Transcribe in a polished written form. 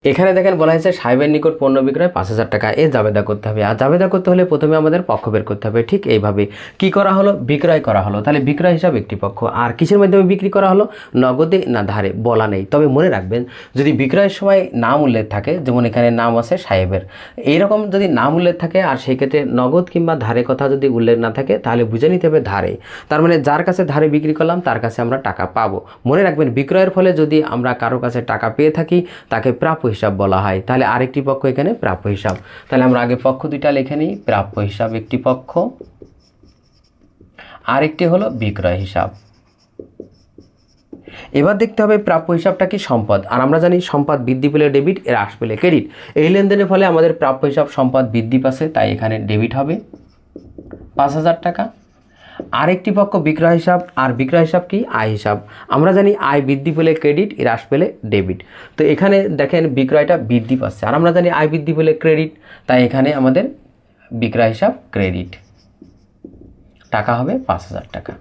এখানে দেখেন বলা হয়েছে সাহেবের নিকট পণ্য বিক্রয় 5,000 টাকা, এ জাবেদা করতে হবে। আর জাবেদা করতে হলে প্রথমে আমাদের পক্ষ বের করতে হবে। ঠিক এইভাবে কি করা হলো, বিক্রয় করা হলো, তাহলে বিক্রয় হিসাব একটি পক্ষ। আর কিসের মাধ্যমে বিক্রি করা হলো, নগদে না ধারে বলা নেই। তবে মনে রাখবেন যদি বিক্রয়ের সময় নাম উল্লেখ থাকে, যেমন এখানে নাম আছে সাহেবের, এইরকম যদি নাম উল্লেখ থাকে আর সেই ক্ষেত্রে নগদ কিংবা ধারে কথা যদি উল্লেখ না থাকে তাহলে বুঝে নিতে হবে ধারে। তার মানে যার কাছে ধারে বিক্রি করলাম তার কাছে আমরা টাকা পাবো। মনে রাখবেন বিক্রয়ের ফলে যদি আমরা কারো কাছে টাকা পেয়ে থাকি তাকে প্রাপ্য হিসাব বলা হয়। তাহলে আরেকটি পক্ষ এখানে প্রাপ্য হিসাব। তাহলে আমরা আগে পক্ষ দুইটা লিখে নিই, প্রাপ্য হিসাব একটি পক্ষ, আরেকটি হলো বিক্রয় হিসাব। এবার দেখতে হবে প্রাপ্য হিসাবটা কি সম্পদ, আর আমরা জানি সম্পদ বৃদ্ধি পেলে ডেবিট, হ্রাস পেলে ক্রেডিট। এই লেনদেনের ফলে আমাদের প্রাপ্য হিসাব সম্পদ বৃদ্ধি পাচ্ছে, তাই এখানে ডেবিট হবে 5,000 টাকা। আরেকটি পক্ষ বিক্রয় হিসাব, আর বিক্রয় হিসাব কি আয় হিসাব। আমরা জানি আয় বৃদ্ধি পেলে ক্রেডিট, হ্রাস পেলে ডেবিট। তো এখানে দেখেন বিক্রয়টা বৃদ্ধি পাচ্ছে, আর আমরা জানি আয় বৃদ্ধি পেলে ক্রেডিট, তাই এখানে আমাদের বিক্রয় হিসাব ক্রেডিট, টাকা হবে 5,000 টাকা।